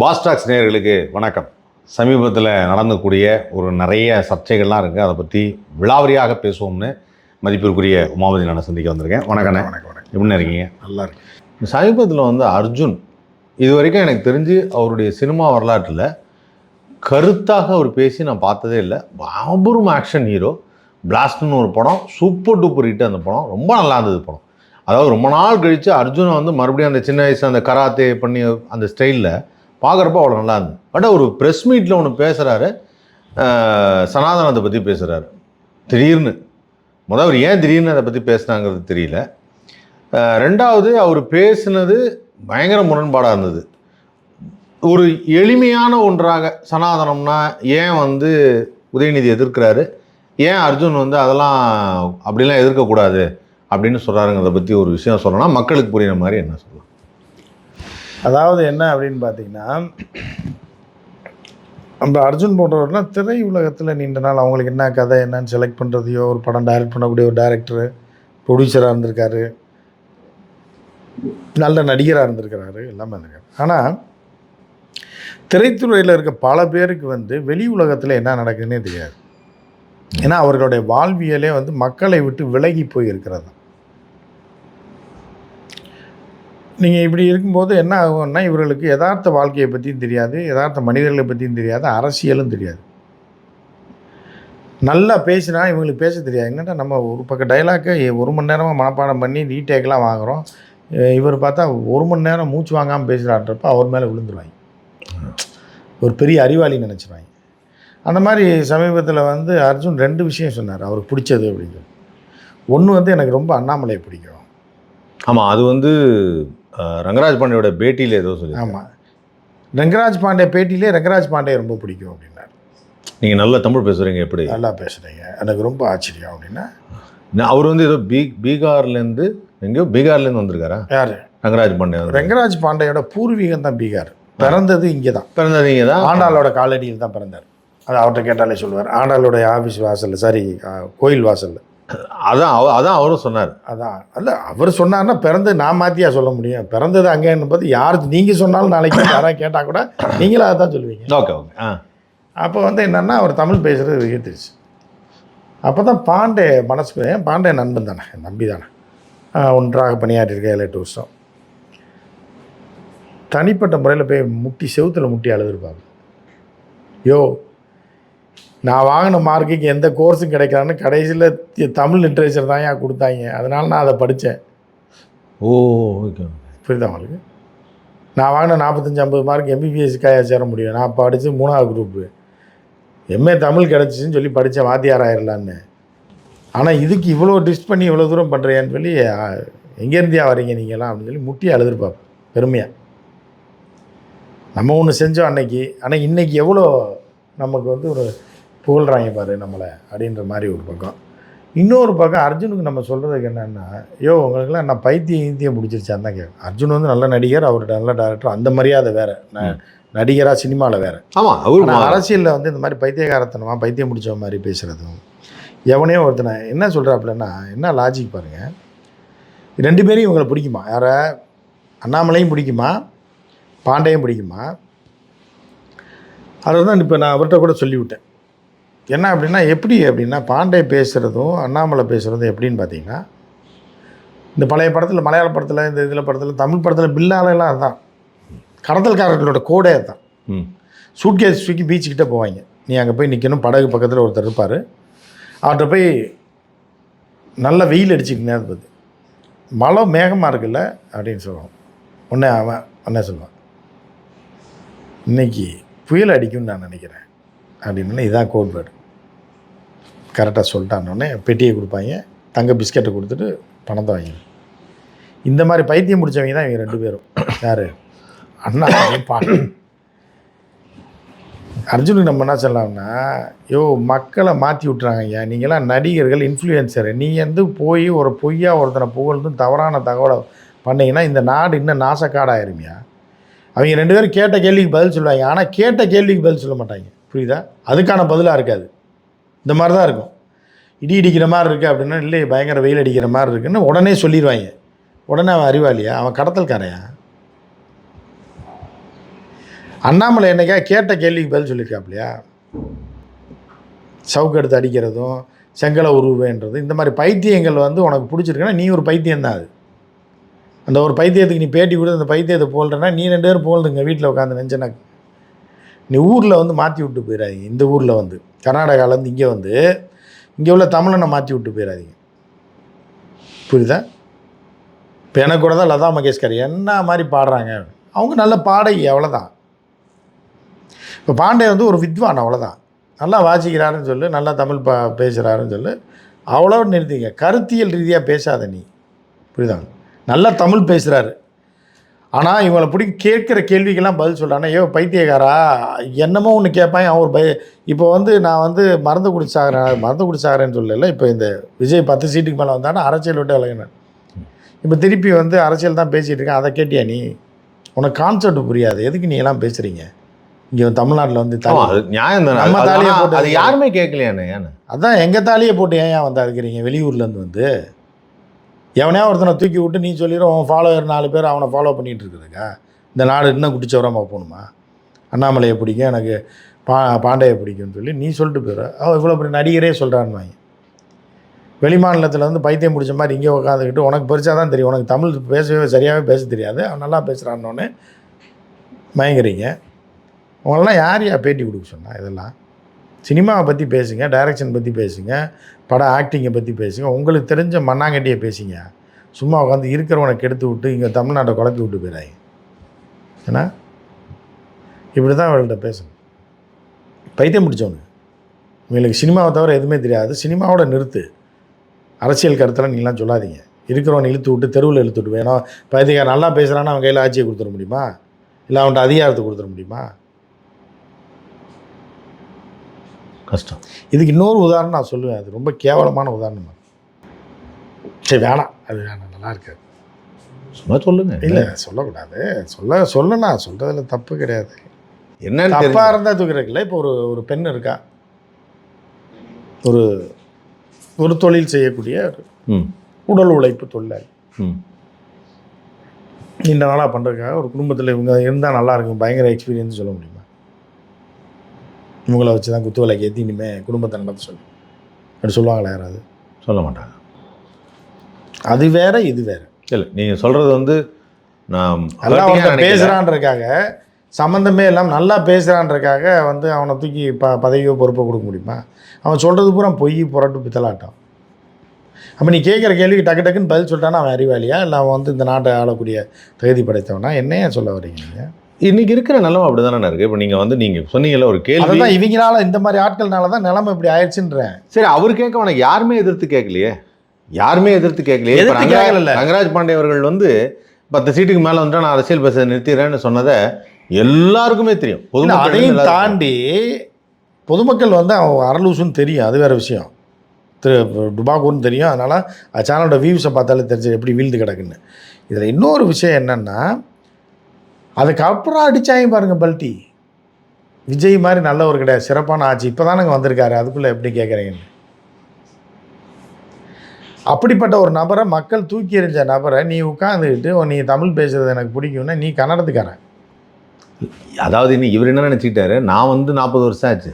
பாஸ்டாக்ஸ் நேயர்களுக்கு வணக்கம். சமீபத்தில் நடந்தக்கூடிய ஒரு நிறைய சர்ச்சைகள்லாம் இருக்குது. அதை பற்றி விலாவரியாக பேசுவோம்னு மதிப்பிற்குரிய உமாபதி நான் சந்திக்க வந்திருக்கேன். வணக்கண்ணே. வணக்கம். எப்படின்னு இருக்கீங்க? நல்லா இருக்கு. சமீபத்தில் அர்ஜுன் இது வரைக்கும் எனக்கு தெரிஞ்சு அவருடைய சினிமா வரலாற்றில் கருத்தாக அவர் பேசி நான் பார்த்ததே இல்லை. மாபெரும் ஆக்ஷன் ஹீரோ. பிளாஸ்ட்னு ஒரு படம் சூப்பர் டூப்பர் ஹிட். அந்த படம் ரொம்ப நல்லா இருந்தது. படம் அதாவது ரொம்ப நாள் கழித்து அர்ஜுனை மறுபடியும் அந்த சின்ன வயசு அந்த கராத்தே பண்ணி அந்த ஸ்டைலில் பார்க்குறப்ப அவ்வளோ நல்லா இருந்தது. பட் ஒரு ப்ரெஸ் மீட்டில் ஒன்று பேசுகிறாரு, சனாதனத்தை பற்றி பேசுகிறாரு. திடீர்னு அவர் ஏன் திடீர்னு அதை பற்றி பேசுனாங்கிறது தெரியல. ரெண்டாவது அவர் பேசுனது பயங்கர முரண்பாடாக இருந்தது. ஒரு எளிமையான ஒன்றாக சனாதனம்னா ஏன் உதயநிதி எதிர்க்கிறாரு, ஏன் அர்ஜுன் அதெல்லாம் அப்படிலாம் எதிர்க்கக்கூடாது அப்படின்னு சொல்கிறாருங்கிறத பற்றி ஒரு விஷயம் சொல்லலாம். மக்களுக்கு புரியுற மாதிரி என்ன சொல்லலாம்? அதாவது என்ன அப்படின்னு பார்த்தீங்கன்னா, நம்ம அர்ஜுன் போன்றவர்லாம் திரை உலகத்தில் நீண்ட நாள் அவங்களுக்கு என்ன கதை என்னன்னு செலக்ட் பண்ணுறதையோ, ஒரு படம் டைரக்ட் பண்ணக்கூடிய ஒரு டைரக்டரு, ப்ரொடியூசராக இருந்திருக்காரு, நல்ல நடிகராக இருந்திருக்கிறாரு, எல்லாமே இருந்திருக்காரு. ஆனால் திரைத்துறையில் இருக்க பல பேருக்கு வெளி உலகத்தில் என்ன நடக்குதுன்னே தெரியாது. ஏன்னா அவர்களுடைய வாழ்வியலே மக்களை விட்டு விலகி போய் இருக்கிறது. நீங்கள் இப்படி இருக்கும்போது என்ன ஆகும்னா, இவர்களுக்கு யதார்த்த வாழ்க்கையை பற்றியும் தெரியாது, யதார்த்த மனிதர்களை பற்றியும் தெரியாது, அரசியலும் தெரியாது. நல்லா பேசினா இவங்களுக்கு பேச தெரியாது. என்னடா நம்ம ஒரு பக்கம் டைலாக்கை 1 மணி நேரமாக மனப்பாடம் பண்ணி ரீடேக்கெலாம் வாங்குகிறோம், இவர் பார்த்தா 1 மணி நேரம் மூச்சு வாங்காமல் பேசுகிறான்றப்ப அவர் மேலே விழுந்துருவாங்க. ஒரு பெரிய அறிவாளி நினச்சிருவாங்க. அந்த மாதிரி சமீபத்தில் அர்ஜுன் 2 விஷயம் சொன்னார் அவருக்கு பிடிச்சது அப்படின்னு சொல்லி. ஒன்று எனக்கு ரொம்ப அண்ணாமலையை பிடிக்கும். ஆமாம், அது ரங்கராஜ் பாண்டேயோட பேட்டியில் ஏதோ சொல்லி. ஆமாம், ரங்கராஜ் பாண்டே பேட்டியிலே ரங்கராஜ் பாண்டே ரொம்ப பிடிக்கும் அப்படின்னாரு. நீங்கள் நல்லா தமிழ் பேசுகிறீங்க, எப்படி நல்லா பேசுகிறீங்க, எனக்கு ரொம்ப ஆச்சரியம் அப்படின்னா. அவர் ஏதோ பீகார்லேருந்து பீகார்லேருந்து வந்திருக்காரா? யார்? ரங்கராஜ் பாண்டே. ரங்கராஜ் பாண்டேயோட பூர்வீகம் தான் பீகார். பிறந்தது இங்கே தான். ஆண்டாளோட காலடியில் தான் பிறந்தார். அது அவர்கிட்ட கேட்டாலே சொல்லுவார். ஆண்டாளுடைய ஆஃபீஸ் வாசலில், சாரி கோயில் வாசலில். அதான் அவரும் சொன்னார். அதான் அல்ல, அவர் சொன்னார்னா பிறந்து நான் மாற்றியா சொல்ல முடியும்? பிறந்தது அங்கேன்னு பார்த்து யார் நீங்கள் சொன்னாலும் நாளைக்கு யாராவது கேட்டால் கூட நீங்களும் அதை தான் சொல்லுவீங்க. ஓகே. அப்போ என்னென்னா அவர் தமிழ் பேசுகிறது வியத்துருச்சு. அப்போ தான் பாண்டே மனசு, பாண்டே நண்பன் தானே, நம்பி தானே, ஒன்றாக பணியாற்றிருக்கேன் 7-8 வருஷம். தனிப்பட்ட முறையில் போய் செவுத்தில் முட்டி அழுதுருப்பாங்க. யோ, நான் வாங்கின மார்க்குக்கு எந்த கோர்ஸும் கிடைக்கிறான்னு கடைசியில் தமிழ் லிட்ரேச்சர் தான் ஏன் கொடுத்தாங்க, அதனால நான் அதை படித்தேன். ஓ, ஓகே. புரியுதா உங்களுக்கு? நான் வாங்கின 45-50 மார்க் எம்பிபிஎஸ்க்காக சேர முடியும். நான் படித்து 3ஆவது குரூப்பு எம்ஏ தமிழ் கிடச்சிச்சின்னு சொல்லி படித்தேன், வாத்தியார் ஆயிடலான்னு. ஆனால் இதுக்கு இவ்வளோ டிஸ்ட் பண்ணி இவ்வளோ தூரம் பண்ணுறேன்னு சொல்லி, எங்கேருந்தியா வரீங்க நீங்களாம் அப்படின்னு சொல்லி முட்டி அழுதுருப்பாங்க பெருமையாக. நம்ம ஒன்று செஞ்சோம் அன்னைக்கு, ஆனால் இன்றைக்கி எவ்வளோ நமக்கு ஒரு புகழ்றாங்க பாரு நம்மளை அப்படின்ற மாதிரி ஒரு பக்கம். இன்னொரு பக்கம் அர்ஜுனுக்கு நம்ம சொல்கிறதுக்கு என்னென்னா, உங்களுக்குலாம் நான் பைத்தியம் பிடிச்சிருச்சான்னு தான் கேட்கும். அர்ஜுன் நல்ல நடிகர், அவர்கிட்ட நல்ல டேரக்டர், அந்த மரியாதை வேறு. நடிகராக சினிமாவில் வேறு. ஆமாம், அவர் அரசியலில் இந்த மாதிரி பைத்தியகாரத்தனமாக பைத்தியம் பிடிச்ச மாதிரி பேசுகிறதும். எவனையோ ஒருத்தனை என்ன சொல்கிறாப்புலன்னா, என்ன லாஜிக் பாருங்கள். 2 பேரையும் இவங்களை பிடிக்குமா? யாரை? அண்ணாமலையும் பிடிக்குமா, பாண்டையும் பிடிக்குமா? அதை தான் இப்போ நான் அவர்கிட்ட கூட சொல்லிவிட்டேன். என்ன அப்படின்னா, எப்படி அப்படின்னா, பாண்டே பேசுகிறதும் அண்ணாமலை பேசுகிறதும் எப்படின்னு பார்த்தீங்கன்னா, இந்த பழைய படத்தில், மலையாள படத்தில், இந்த இதில் படத்தில், தமிழ் படத்தில் பில்லாலெல்லாம் அதுதான். கடத்தல்காரர்களோட கோடே அதுதான். சூட்கேஸ் தூக்கி பீச்சுக்கிட்ட போவாங்க. நீ அங்கே போய் நிற்கணும், படகு பக்கத்தில் ஒருத்தர் இருப்பார், அவர்கிட்ட போய் நல்ல வெயில் அடிச்சுக்கிட்டு பார்த்து மழை மேகமாக இருக்குல்ல அப்படின்னு சொல்லுவான். அவன் சொல்லுவான், இன்னைக்கு புயல் அடிக்கும்னு நான் நினைக்கிறேன் அப்படின்னா, இதுதான் கோட்வேர்டு. கரெக்டாக சொல்லிட்டான்னொடனே பெட்டியை கொடுப்பாங்க, தங்க பிஸ்கெட்டை கொடுத்துட்டு பணத்தை வாங்கி. இந்த மாதிரி பைத்தியம் முடித்தவங்க தான் இவங்க 2 பேரும். யார்? அண்ணா பாண்டி. அர்ஜுனுக்கு நம்ம என்ன சொல்லலாம்னா, மக்களை மாற்றி விட்டுறாங்க. ஐயா, நீங்களாம் நடிகர்கள், இன்ஃப்ளூயன்சர், நீங்கள் போய் ஒரு பொய்யா ஒருத்தனை புகழ்ந்தும் தவறான தகவலை பண்ணிங்கன்னா இந்த நாடு இன்னும் நாசக்காடாயிருமையா? அவங்க 2 பேரும் கேட்ட கேள்விக்கு பதில் சொல்லுவாங்க, ஆனால் கேட்ட கேள்விக்கு பதில் சொல்ல மாட்டாங்க. புரியுதா? அதுக்கான பதிலாக இருக்காது. இந்த மாதிரி தான் இருக்கும். இடி இடிக்கிற மாதிரி இருக்குது அப்படின்னா, இல்லை பயங்கர வெயில் அடிக்கிற மாதிரி இருக்குன்னு உடனே சொல்லிடுவாங்க. உடனே அவன் அறிவாளியா? அவன் கடத்தல்காரையா? அண்ணாமலை என்னைக்கா கேட்ட கேள்விக்கு பதில் சொல்லியிருக்காப்லையா? சவுக்கு எடுத்து அடிக்கிறதும் செங்கலை உருவேன்றது இந்த மாதிரி பைத்தியங்கள் வந்து உனக்கு பிடிச்சிருக்குன்னா நீ ஒரு பைத்தியம் தான். அது அந்த ஒரு பைத்தியத்துக்கு நீ பேட்டி கொடுத்து அந்த பைத்தியத்தை போல்றேன்னா நீ 2 பேரும் போல்துங்க வீட்டில் உட்காந்து நெஞ்சனாக்கு. நீ ஊரில் வந்து மாற்றி விட்டு போயிடாதீங்க. இந்த ஊரில் வந்து கர்நாடகாவிலேருந்து இங்கே வந்து இங்கே உள்ள தமிழனை மாற்றி விட்டு போயிடாதீங்க. புரியுதா? இப்போ எனக்கு கூட தான் லதா மங்கேஷ்கர் என்ன மாதிரி பாடுறாங்க, அவங்க நல்ல பாடகி, அவ்வளோதான். இப்போ பாண்டே வந்து ஒரு வித்வான், அவ்வளோதான். நல்லா வாசிக்கிறாருன்னு சொல்லு, நல்லா தமிழ் பேசுகிறாருன்னு சொல்லு, அவ்வளோ நிறுத்திங்க. கருத்தியல் ரீதியாக பேசாத நீ. புரியுதா? நல்லா தமிழ் பேசுகிறாரு, ஆனால் இவங்களை பிடிக்கும் கேட்குற கேள்விக்கெல்லாம் பதில் சொல்கிறானே, ஐயோ பைத்தியக்காரா என்னமோ ஒன்று கேட்பான். அவர் இப்போ வந்து நான் வந்து மருந்து குடிச்சாகிறேன்னு சொல்லலை. இப்போ இந்த விஜய் 10 சீட்டுக்கு மேலே வந்தானா அரசியல் விட்டு விலகினேன். இப்போ திருப்பி வந்து அரசியல் தான் பேசிகிட்டு இருக்கேன். அதை கேட்டியா நீ? உனக்கு கான்செப்ட் புரியாது. எதுக்கு நீ எல்லாம் பேசுகிறீங்க? இங்கே தமிழ்நாட்டில் வந்து நியாயம் தானே, நம்ம தாலியை போட்டு அது யாருமே கேட்கலையானே. அதான் எங்கள் தாலியை போட்டு ஏன் வந்து இருக்கிறீங்க வெளியூர்லேருந்து வந்து? எவனையா ஒருத்தனை தூக்கி விட்டு நீ சொல்லிடும் உன் ஃபாலோவர் 4 பேர் அவனை ஃபாலோ பண்ணிகிட்டு இருக்கிறதுக்கா இந்த நாடு இன்னும் குடிச்சவரமாக போகணுமா? அண்ணாமலையை பிடிக்கும், எனக்கு பாண்டையை பிடிக்கும்னு சொல்லி நீ சொல்லிட்டு போயிடுற. இவ்வளோ பெரிய நடிகரே சொல்கிறான்னு வாங்க. வெளி மாநிலத்தில் வந்து பைத்தியம் பிடிச்ச மாதிரி இங்கே உட்காந்துக்கிட்டு உனக்கு பெருசாக தான் தெரியும், உனக்கு தமிழ் பேசவே சரியாகவே பேச தெரியாது, அவன் நல்லா பேசுகிறான்னொன்னே மயங்குறீங்க. உங்களெல்லாம் யார் பேட்டி கொடுக்க சொன்னா? இதெல்லாம் சினிமாவை பற்றி பேசுங்க, டைரக்ஷன் பற்றி பேசுங்க, படம் ஆக்டிங்கை பற்றி பேசுங்க, உங்களுக்கு தெரிஞ்ச மண்ணாங்கட்டியை பேசிங்க. சும்மா உட்காந்து இருக்கிறவனை கெடுத்து விட்டு இங்கே தமிழ்நாட்டை குழப்பி விட்டு போயிடாங்க. ஏன்னா இப்படி தான் அவங்கள்ட்ட பேசணும். பைத்தியம் பிடிச்சவனு இவங்களுக்கு சினிமாவை தவிர எதுவுமே தெரியாது. சினிமாவோட நிறுத்து. அரசியல் கருத்தெல்லாம் நீங்களாம் சொல்லாதீங்க. இருக்கிறவனை இழுத்து விட்டு தெருவில் இழுத்து விட்டு வேணும். பைத்தியக்காரன் நல்லா பேசுகிறான்னு அவன் கையில் ஆட்சியை கொடுத்துட முடியுமா? இல்லை அவன்கிட்ட அதிகாரத்தை கொடுத்துட முடியுமா? கஷ்டம். இதுக்கு இன்னொரு உதாரணம் நான் சொல்லுவேன், அது ரொம்ப கேவலமான உதாரணம். சரி வேணாம், அது வேணாம், நல்லா இருக்காது. சும்மா சொல்லுங்க. இல்லை சொல்லக்கூடாது. சொல்லணும், சொல்கிறதுல தப்பு கிடையாது. என்ன தப்பாக இருந்தால் தூக்கிறதுல இப்போ ஒரு பெண் இருக்கா, ஒரு தொழில் செய்யக்கூடிய உடல் உழைப்பு தொழிலாளி, நீண்ட நாளாக பண்ணுறதுக்காக ஒரு குடும்பத்தில் இவங்க இருந்தால் நல்லா இருக்கும், பயங்கர எக்ஸ்பீரியன்ஸ் சொல்ல முடியுமா? இவங்கள வச்சு தான் குத்து விலைக்கு ஏற்றி இனிமேல் குடும்பத்தை நடத்த சொல்லி அப்படி சொல்லுவாங்களா? யாராவது சொல்ல மாட்டாங்க. அது வேற இது வேற. இல்லை நீங்கள் சொல்கிறது வந்து நான் நல்லா பேசுகிறான்றக்காக சம்மந்தமே இல்லாமல் நல்லா பேசுகிறான்றக்காக வந்து அவனை தூக்கி பதவியோ பொறுப்போ கொடுக்க முடியுமா? அவன் சொல்கிறது பூரா பொய் புரட்டு பித்தலாட்டம். அப்போ நீ கேட்குற கேள்விக்கு டக்கு டக்குன்னு பதில் சொல்லிட்டானா அவன் அறிவாளியா, இல்லை அவன் வந்து இந்த நாட்டை ஆளக்கூடிய தகுதி படைத்தவனா? என்னையா சொல்ல வரீங்க நீங்கள்? இன்றைக்கி இருக்கிற நிலமை அப்படி தானே இருக்குது. இப்போ நீங்கள் வந்து நீங்கள் சொன்னீங்கல்ல ஒரு கேள்வி தான், இவங்களால இந்த மாதிரி ஆட்கள்னால தான் நிலைமை இப்படி ஆயிடுச்சுன்றேன். சரி, அவர் கேட்க உனக்கு யாருமே எதிர்த்து கேட்கலையே. ரங்கராஜ் பாண்டே அவர்கள் வந்து 10 சீட்டுக்கு மேலே வந்துட்டு நான் அரசியல் பேச நிறுத்திடுறேன்னு சொன்னதை எல்லாருக்குமே தெரியும். அதையும் தாண்டி பொதுமக்கள் வந்து அவன் அரலூசுன்னு தெரியும், அது வேறு விஷயம். டுபாக்கூர்னு தெரியும். அதனால் சேனலோட வியூஸை பார்த்தாலே தெரிஞ்சு எப்படி வீழ்ந்து கிடக்குன்னு. இதில் இன்னொரு விஷயம் என்னென்னா, அதுக்கப்புறம் அடித்தாங்க பாருங்கள் பல்ட்டி. விஜய் மாதிரி நல்லவர் கிடையாது, சிறப்பான ஆட்சி இப்போ தானங்க வந்திருக்காரு, அதுக்குள்ளே எப்படி கேட்குறீங்கன்னு. அப்படிப்பட்ட ஒரு நபரை, மக்கள் தூக்கி எறிஞ்ச நபரை நீ உட்காந்துக்கிட்டு நீ தமிழ் பேசுகிறது எனக்கு பிடிக்கும்னா நீ கன்னடத்துக்காரன். அதாவது இன்னும் இவர் என்ன நினச்சிக்கிட்டாரு, நான் வந்து 40 வருஷம் ஆச்சு,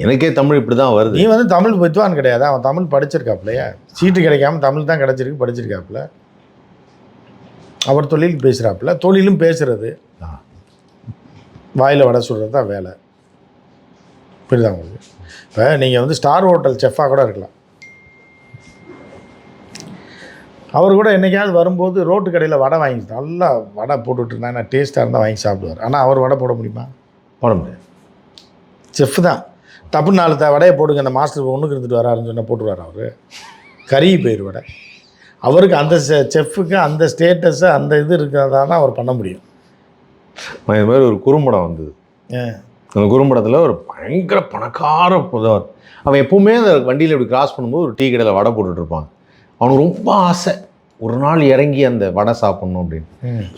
எனக்கே தமிழ் இப்படி தான் வருது. நீ வந்து தமிழ் வித்வான் கிடையாது, அவன் தமிழ் படிச்சிருக்காப்புலையா? சீட்டு கிடைக்காம தமிழ் தான் கிடச்சிருக்கு, படிச்சிருக்காப்புல. அவர் தொழில் பேசுகிறாப்புல, தொழிலும் பேசுகிறது, வாயில் வடை சுடுறது தான் வேலை. புரியுதா உங்களுக்கு? இப்போ நீங்கள் வந்து ஸ்டார் ஹோட்டல் செஃப்பாக கூட இருக்கலாம். அவர் கூட என்றைக்காவது வரும்போது ரோட்டு கடையில் வடை வாங்கி நல்லா வடை போட்டுட்ருந்தா டேஸ்ட்டாக இருந்தால் வாங்கி சாப்பிடுவார். ஆனால் அவர் வடை போட முடியுமா? போட முடியாது. செஃப் தான் டப்புன்னு 4 வடையை போடுங்க, அந்த மாஸ்டர் ஒன்றுக்கு இருந்துட்டு வராருன்னு சொன்னால் போட்டுருவார். அவர் கறி போயிரு வடை. அவருக்கு அந்த செஃப்புக்கு அந்த ஸ்டேட்டஸை அந்த இது இருக்கிறதா தான் அவர் பண்ண முடியும். இது மாதிரி ஒரு குறும்படம் வந்தது. அந்த குறும்படத்தில் ஒரு பயங்கர பணக்கார புதவர், அவன் எப்போவுமே அந்த வண்டியில் இப்படி கிராஸ் பண்ணும்போது ஒரு டீ கடையில் வடை போட்டுட்ருப்பாங்க. அவனுக்கு ரொம்ப ஆசை ஒரு நாள் இறங்கி அந்த வடை சாப்பிட்ணும் அப்படின்னு.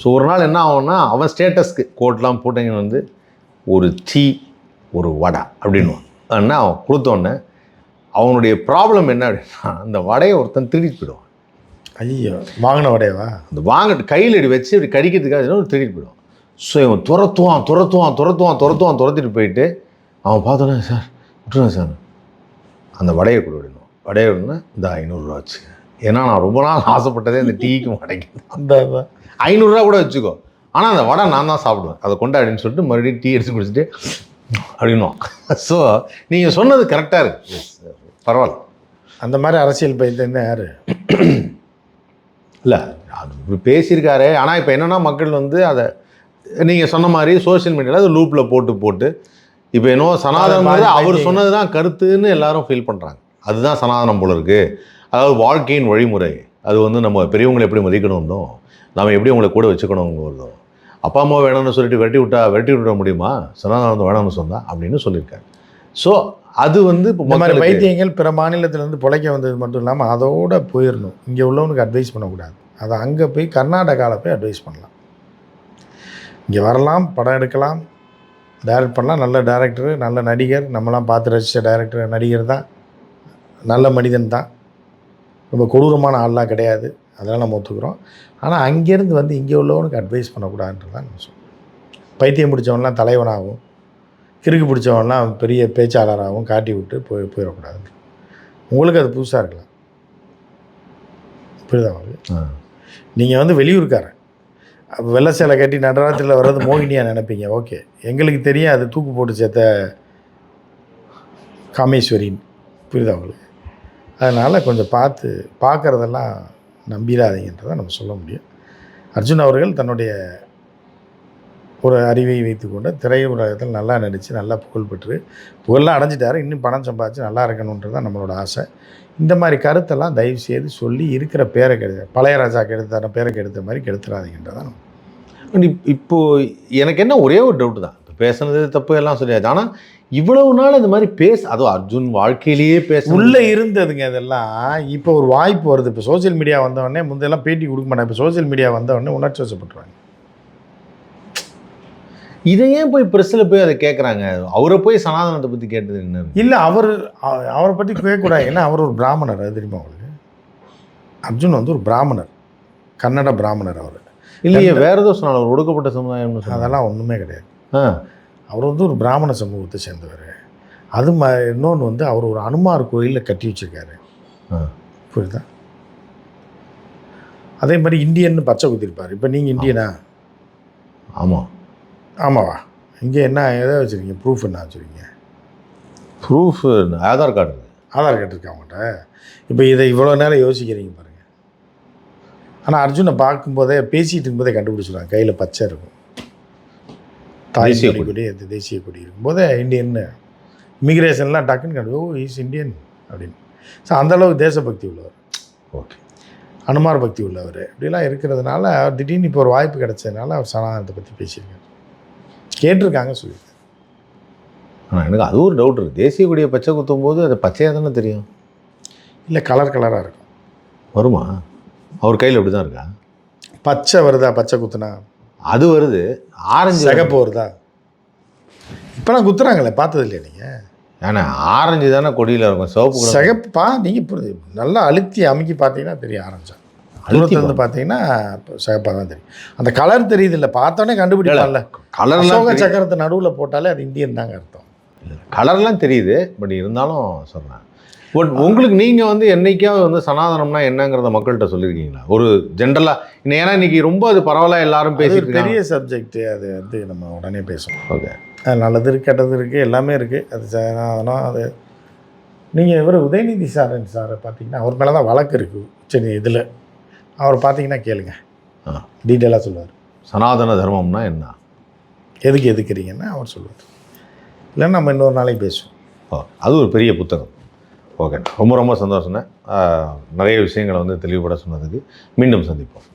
ஸோ ஒரு நாள் என்ன ஆகும்னா, அவன் ஸ்டேட்டஸ்க்கு கோட்லாம் போட்டீங்க வந்து ஒரு டீ ஒரு வடை அப்படின்னு ஆனால் அவன் கொடுத்தோடனே அவனுடைய ப்ராப்ளம் என்ன அப்படின்னா, அந்த வடையை ஒருத்தன் திருடிட்டு போயிடுவான். ஐயோ, வாங்கின வடையவா? அந்த வாங்கிட்டு கையில் இப்படி வச்சு இப்படி கடிக்கிறதுக்காக திருடிட்டு போயிடுவான். ஸோ இவன் துரத்திட்டு போயிட்டு அவன் பார்த்தோன்னே சார் விட்டுருங்க சார் அந்த வடையை விடணும் வடையை விடணும் இந்த 500 ரூபா வச்சுக்க. ஏன்னா நான் ரொம்ப நாள் ஆசைப்பட்டதே இந்த டீக்கு வடைக்கு அந்த 500 ரூபா கூட வச்சுக்கோ, ஆனால் அந்த வடை நான் தான் சாப்பிடுவேன் அதை கொண்டாடின்னு சொல்லிட்டு மறுபடியும் டீ எடுத்து குடிச்சிட்டு அப்படின்னும். ஸோ நீங்கள் சொன்னது கரெக்டாக இருக்குது, பரவாயில்ல. அந்த மாதிரி அரசியல் பயிர்ந்து யார் இல்லை அது பேசியிருக்காரு. ஆனால் இப்போ என்னென்னா மக்கள் வந்து அதை நீங்கள் சொன்ன மாதிரி சோஷியல் மீடியாவில் அது லூப்பில் போட்டு இப்போ என்னவோ சனாதனம் வந்து அவர் சொன்னது தான் கருத்துன்னு எல்லாரும் ஃபீல் பண்ணுறாங்க. அதுதான் சனாதனம் போல இருக்குது. அதாவது வாழ்க்கையின் வழிமுறை, அது வந்து நம்ம பெரியவங்களை எப்படி மதிக்கணும்னோ, நம்ம எப்படி உங்களை கூட வச்சுக்கணுங்கிறதோ, அப்பா அம்மா வேணும்னு சொல்லிட்டு வெட்டி விட முடியுமா சனாதனம் வேணும்னு சொன்னா அப்படின்னு சொல்லியிருக்காரு. ஸோ அது வந்து இப்போ இந்த மாதிரி வைத்தியங்கள் பிற மாநிலத்திலேருந்து பிழைக்க வந்தது மட்டும் இல்லாமல் அதோடு போயிடணும். இங்கே உள்ளவனுக்கு அட்வைஸ் பண்ணக்கூடாது. அதை அங்கே போய் கர்நாடகாவில் போய் அட்வைஸ் பண்ணலாம். இங்கே வரலாம், படம் எடுக்கலாம், டைரக்ட் பண்ணலாம். நல்ல டைரக்டரு, நல்ல நடிகர், நம்மலாம் பார்த்து ரசித்த டைரக்டர் நடிகர் தான், நல்ல மனிதன் தான், ரொம்ப கொடூரமான ஆள்லாம் கிடையாது, அதெல்லாம் நம்ம ஒத்துக்கிறோம். ஆனால் அங்கேருந்து வந்து இங்கே உள்ளவனுக்கு அட்வைஸ் பண்ணக்கூடாதுன்றதான் நம்ம சொல்லுவோம். பைத்தியம் பிடிச்சவன்லாம் தலைவனாகவும் கிறுக்கு பிடிச்சவன்லாம் பெரிய பேச்சாளராகவும் காட்டி விட்டு போயிடக்கூடாது. உங்களுக்கு அது புதுசாக இருக்கலாம், புரியுதா உங்களுக்கு? நீங்கள் வந்து வெளியூருக்காரன், வெள்ளை சேலை கட்டி நடராத்திரியில் வர்றது மோகினியாக நினைப்பீங்க. ஓகே, எங்களுக்கு தெரியும் அது தூக்கு போட்டு சேர்த்த காமேஸ்வரின்னு, புரியுதா உங்களுக்கு? அதனால் கொஞ்சம் பார்க்குறதெல்லாம் நம்பிடாதீங்கன்றதை நம்ம சொல்ல முடியும். அர்ஜுன் அவர்கள் தன்னுடைய ஒரு அறிவை வைத்துக்கொண்டு திரையுலகத்தில் நல்லா நடித்து நல்லா புகழ் பெற்று புகழெலாம் அடைஞ்சிட்டாரு. இன்னும் பணம் சம்பாதிச்சு நல்லா இருக்கணுன்றது தான் நம்மளோட ஆசை. இந்த மாதிரி கருத்தெல்லாம் தயவு செய்து சொல்லி இருக்கிற பேரை பழைய ராஜாக்கு எடுத்த பேரை கெடுத்த மாதிரி கெடுத்துடாதீங்கன்றதான். இப்போது எனக்கு என்ன ஒரே ஒரு டவுட்டு தான், இப்போ பேசுனது தப்பு எல்லாம் சொல்லியாச்சு, ஆனால் இவ்வளவு நாள் இந்த மாதிரி அதுவும் அர்ஜுன் வாழ்க்கையிலேயே உள்ளே இருந்ததுங்க. அதெல்லாம் இப்போ ஒரு வாய்ப்பு வருது. இப்போ சோசியல் மீடியா வந்தவொடனே முந்தையெல்லாம் பேட்டி கொடுக்க மாட்டாங்க. இப்போ சோசியல் மீடியா வந்தவொடனே உணர்ச்சி வசப்பட்டுருவாங்க. இதை ஏன் போய் ப்ரெஸ்ஸில் போய் அதை கேட்குறாங்க? அவரை போய் சனாதனத்தை பற்றி கேட்டது என்ன? இல்லை, அவரை பற்றி கேட்கக்கூடாது. ஏன்னா அவர் ஒரு பிராமணர், அது தெரியுமா அவருக்கு? அர்ஜுன் வந்து ஒரு பிராமணர், கன்னட பிராமணர். அவர் இல்லையே, வேறு ஏதோ சொன்னாலும் அவர் ஒடுக்கப்பட்ட சமுதாயம். அதெல்லாம் ஒன்றுமே கிடையாது. அவர் வந்து ஒரு பிராமண சமூகத்தை சேர்ந்தவர். அது இன்னொன்று வந்து அவர் ஒரு அனுமார் கோயிலில் கட்டி வச்சுருக்காரு, புரியுதா? அதே மாதிரி இந்தியன்னு பச்சை குத்திருப்பார். இப்போ நீங்கள் இந்தியனா? ஆமாம். ஆமாவா? இங்கே என்ன எதை வச்சுருக்கீங்க? ப்ரூஃப் என்ன வச்சுருக்கீங்க? Proof Aadhaar card. Aadhaar card இருக்கா அவங்கள்ட்ட? இப்போ இதை இவ்வளோ நேரம் யோசிக்கிறீங்க பாருங்கள். ஆனால் அர்ஜுனை பார்க்கும்போதே பேசிகிட்டு இருக்கும்போதே கண்டுபிடிச்சிடுவாங்க. கையில் பச்சை இருக்கும், தாய்சிய கொடி, அது தேசிய கொடி இருக்கும்போதே இந்தியன்னு இமிக்ரேஷன்லாம் டக்குன்னு இஸ் இந்தியன் அப்படின்னு. ஸோ அந்தளவுக்கு தேசபக்தி உள்ளவர், ஓகே, அனுமார் பக்தி உள்ளவர், இப்படிலாம் இருக்கிறதுனால திடீர்னு இப்போ ஒரு வாய்ப்பு கிடைச்சதுனால அவர் சனாதனத்தை பற்றி பேசியிருக்காரு, கேட்டிருக்காங்க, சொல்லியிருக்காரு. ஆனால் எனக்கு அது ஒரு டவுட் இருக்குது. தேசிய கொடியை பச்சை குத்தும் போது அது பச்சையாக தானே தெரியும்? இல்லை, கலராக இருக்கும். வருமா? அவர் கையில் அப்படி தான் இருக்கா? பச்சை வருதா? பச்சை குத்துனா அது வருது. ஆரஞ்சு சிகப்பு வருதா? இப்போலாம் குத்துறாங்களே, பார்த்தது இல்லையா நீங்கள்? ஏன்னா ஆரஞ்சு தானே கொடியில் இருக்கும், சிவப்பு கூட சிகப்புப்பா. நீங்கள் நல்லா அழுத்தி அமுக்கி பார்த்தீங்கன்னா தெரியும். ஆரஞ்சா அழுத்திலேருந்து பார்த்தீங்கன்னா சிகப்பாக தான் தெரியும். அந்த கலர் தெரியுது இல்லை, பார்த்தோன்னே கண்டுபிடிக்கலாம்ல. கலர் சக்கரத்தை நடுவில் போட்டாலே அது இந்தியன் தாங்க அர்த்தம். கலர்லாம் தெரியுது, பட் இருந்தாலும் சொல்கிறேன். பட் உங்களுக்கு நீங்கள் வந்து என்றைக்காவது வந்து சனாதனம்னா என்னங்கிறத மக்கள்கிட்ட சொல்லியிருக்கீங்களா? ஒரு ஜென்ரலாக, ஏன்னா இன்றைக்கி ரொம்ப அது பரவலாக எல்லாரும் பேசிட்டு பெரிய சப்ஜெக்ட்டு, அது வந்து நம்ம உடனே பேசணும். ஓகே, அது நல்லது இருக்குது, கெட்டது இருக்குது, எல்லாமே இருக்குது. அது சனாதனம். அது நீங்கள் இவர் உதயநிதி சாரை பார்த்தீங்கன்னா அவர் மேலே தான் வழக்கு இருக்குது. சரி, இதில் அவர் பார்த்தீங்கன்னா கேளுங்க, டீட்டெயிலாக சொல்லுவார். சனாதன தர்மம்னா என்ன, எதுக்கு எதுக்குறீங்கன்னா அவர் சொல்லுவார். இல்லைன்னா நம்ம இன்னொரு நாளைக்கு பேசுவோம். அது ஒரு பெரிய புத்தகம். ஓகே, ரொம்ப ரொம்ப சந்தோஷங்க. நிறைய விஷயங்களை வந்து தெளிவுபட சொன்னதுக்கு. மீண்டும் சந்திப்போம்.